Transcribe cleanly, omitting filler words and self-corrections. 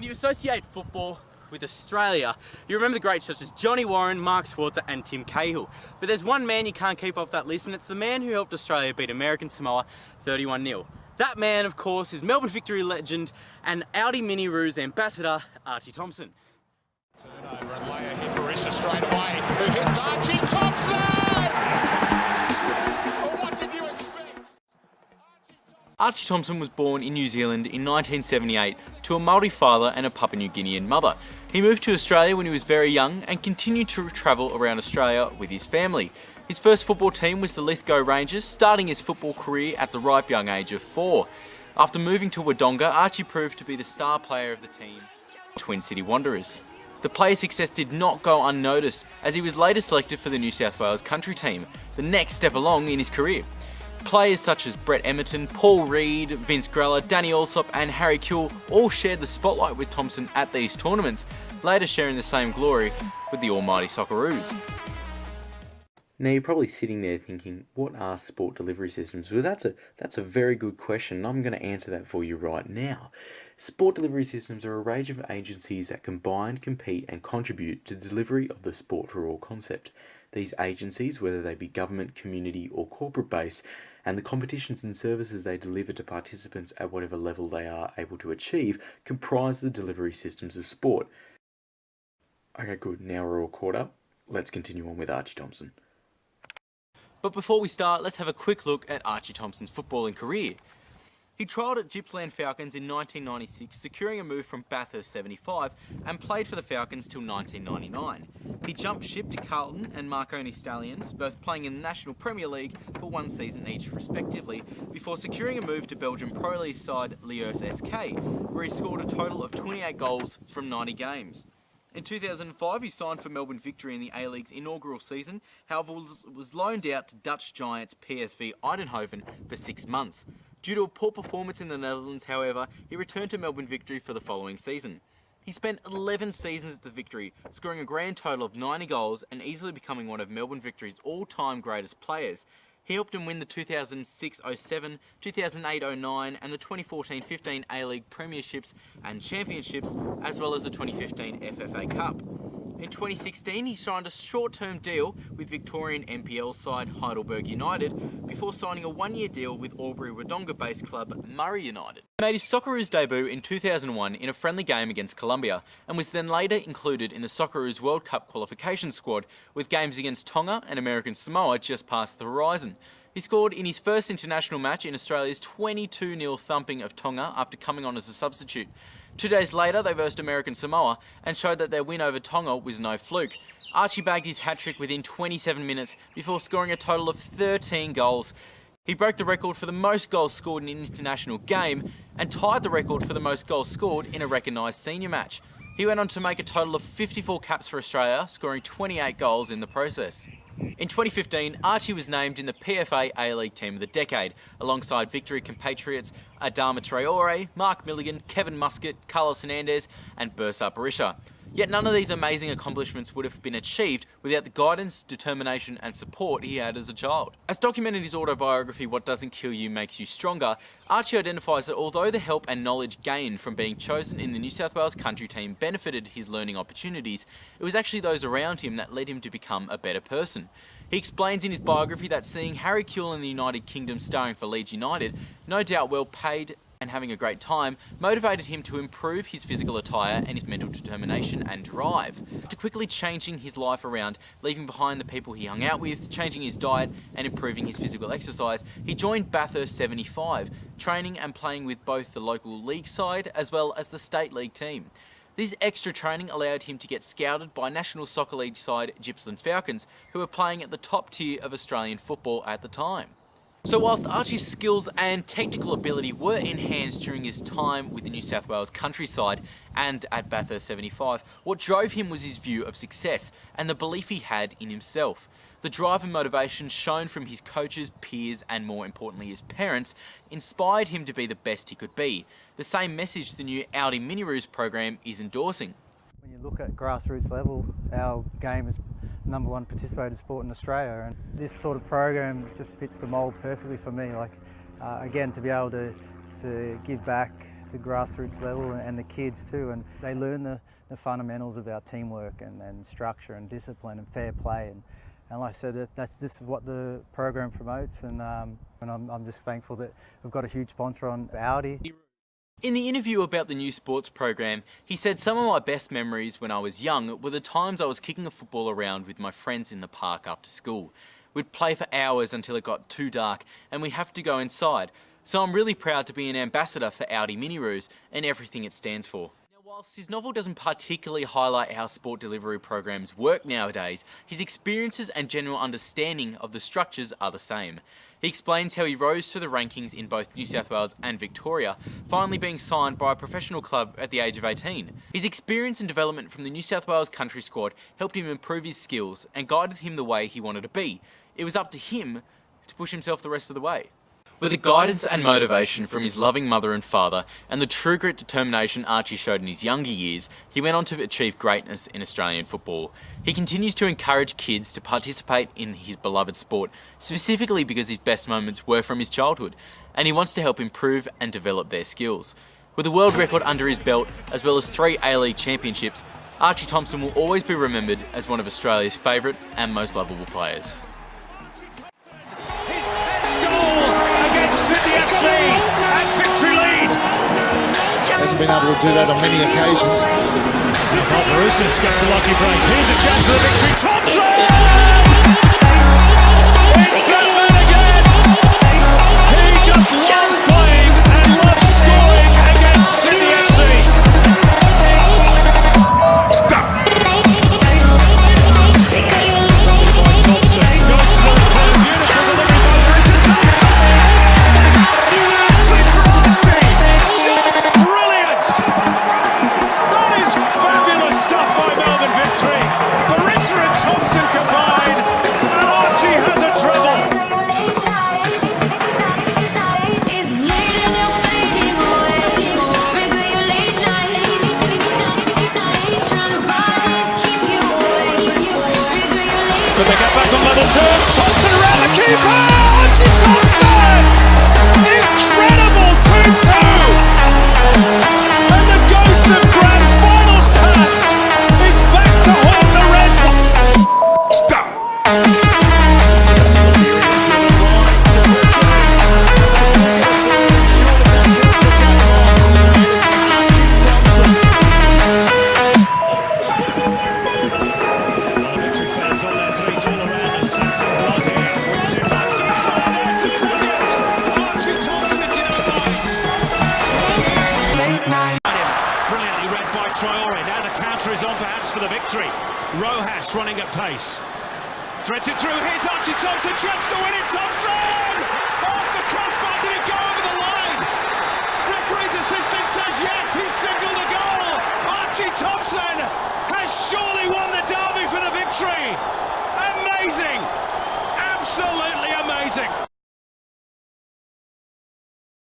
When you associate football with Australia, you remember the greats such as Johnny Warren, Mark Schwarzer and Tim Cahill. But there's one man you can't keep off that list, and it's the man who helped Australia beat American Samoa 31-0. That man, of course, is Melbourne Victory legend and Audi Mini Roos ambassador, Archie Thompson. Turnover and lay a hit Barisha straight away, who hits Archie Thompson! Oh, what did you expect? Archie Thompson was born in New Zealand in 1978 to a Māori father and a Papua New Guinean mother. He moved to Australia when he was very young and continued to travel around Australia with his family. His first football team was the Lithgow Rangers, starting his football career at the ripe young age of 4. After moving to Wodonga, Archie proved to be the star player of the team, Twin City Wanderers. The player's success did not go unnoticed, as he was later selected for the New South Wales country team, the next step along in his career. Players such as Brett Emerton, Paul Reed, Vince Grella, Danny Allsop and Harry Kewell all shared the spotlight with Thompson at these tournaments, later sharing the same glory with the almighty Socceroos. Now you're probably sitting there thinking, what are sport delivery systems? Well, that's a very good question, and I'm going to answer that for you right now. Sport delivery systems are a range of agencies that combine, compete and contribute to the delivery of the sport for all concept. These agencies, whether they be government, community or corporate based, and the competitions and services they deliver to participants at whatever level they are able to achieve, comprise the delivery systems of sport. Okay, good, now we're all caught up. Let's continue on with Archie Thompson. But before we start, let's have a quick look at Archie Thompson's footballing career. He trialled at Gippsland Falcons in 1996, securing a move from Bathurst 75, and played for the Falcons till 1999. He jumped ship to Carlton and Marconi Stallions, both playing in the National Premier League for one season each respectively, before securing a move to Belgian Pro League side Lios SK, where he scored a total of 28 goals from 90 games. In 2005, he signed for Melbourne Victory in the A-League's inaugural season, however was loaned out to Dutch giants PSV Eindhoven for 6 months. Due to a poor performance in the Netherlands, however, he returned to Melbourne Victory for the following season. He spent 11 seasons at the Victory, scoring a grand total of 90 goals and easily becoming one of Melbourne Victory's all-time greatest players. He helped him win the 2006-07, 2008-09 and the 2014-15 A-League Premierships and Championships, as well as the 2015 FFA Cup. In 2016, he signed a short-term deal with Victorian NPL side Heidelberg United before signing a one-year deal with Albury-Wodonga-based club Murray United. He made his Socceroos debut in 2001 in a friendly game against Colombia and was then later included in the Socceroos World Cup qualification squad, with games against Tonga and American Samoa just past the horizon. He scored in his first international match in Australia's 22-0 thumping of Tonga after coming on as a substitute. 2 days later, they versed American Samoa and showed that their win over Tonga was no fluke. Archie bagged his hat-trick within 27 minutes before scoring a total of 13 goals. He broke the record for the most goals scored in an international game and tied the record for the most goals scored in a recognised senior match. He went on to make a total of 54 caps for Australia, scoring 28 goals in the process. In 2015, Archie was named in the PFA A-League Team of the Decade, alongside Victory compatriots Adama Traore, Mark Milligan, Kevin Muscat, Carlos Hernandez and Bursar Barisha. Yet none of these amazing accomplishments would have been achieved without the guidance, determination and support he had as a child. As documented in his autobiography, What Doesn't Kill You Makes You Stronger, Archie identifies that although the help and knowledge gained from being chosen in the New South Wales country team benefited his learning opportunities, it was actually those around him that led him to become a better person. He explains in his biography that seeing Harry Kewell in the United Kingdom starring for Leeds United, no doubt well paid and having a great time, motivated him to improve his physical attire and his mental determination and drive. After quickly changing his life around, leaving behind the people he hung out with, changing his diet and improving his physical exercise, he joined Bathurst 75, training and playing with both the local league side as well as the state league team. This extra training allowed him to get scouted by National Soccer League side Gippsland Falcons, who were playing at the top tier of Australian football at the time. So whilst Archie's skills and technical ability were enhanced during his time with the New South Wales countryside and at Bathurst 75, what drove him was his view of success and the belief he had in himself. The drive and motivation shown from his coaches, peers and more importantly his parents inspired him to be the best he could be. The same message the new Audi Mini Roos program is endorsing. When you look at grassroots level, our game is #1 participated sport in Australia, and this sort of program just fits the mould perfectly for me. Again, to be able to give back the grassroots level and the kids too, and they learn the fundamentals about teamwork and structure and discipline and fair play. And like I said, that's just what the program promotes, and I'm just thankful that we've got a huge sponsor on Audi. In the interview about the new sports program, he said some of my best memories when I was young were the times I was kicking a football around with my friends in the park after school. We'd play for hours until it got too dark and we'd have to go inside. So I'm really proud to be an ambassador for Audi Miniroos and everything it stands for. Whilst his novel doesn't particularly highlight how sport delivery programs work nowadays, his experiences and general understanding of the structures are the same. He explains how he rose to the rankings in both New South Wales and Victoria, finally being signed by a professional club at the age of 18. His experience and development from the New South Wales country squad helped him improve his skills and guided him the way he wanted to be. It was up to him to push himself the rest of the way. With the guidance and motivation from his loving mother and father, and the true grit determination Archie showed in his younger years, he went on to achieve greatness in Australian football. He continues to encourage kids to participate in his beloved sport, specifically because his best moments were from his childhood, and he wants to help improve and develop their skills. With a world record under his belt, as well as 3 A-League championships, Archie Thompson will always be remembered as one of Australia's favourite and most lovable players. Sydney FC and victory lead. Hasn't been able to do that on many occasions. Barbarousis gets a lucky break. Here's a chance for the victory. Thompson! It's Batman again! He just loves playing and loves scoring against Sydney FC. Stop! By Thompson. Goes for the turn. Beautiful delivery by Brisson. Barissa and Thompson combined, and Archie has a treble. But they get back on level terms. Thompson around the keeper. Archie Thompson! Incredible 2-2! And the ghost of grand finals past is back to haunt the Reds. Stop! Victory fans on their feet all around the sense of blood here. There's the second. Archie Thompson, if you don't mind. Brilliantly read by Traore. Now the counter is on perhaps for the victory. Rojas running at pace. Threads it through. Here's Archie Thompson. Chance to win it. Thompson! Off the crossbar. Did it go over the line? Referee's assistant says yes. He's signalled a goal. Archie Thompson has surely won the derby for the victory. Amazing. Absolutely amazing.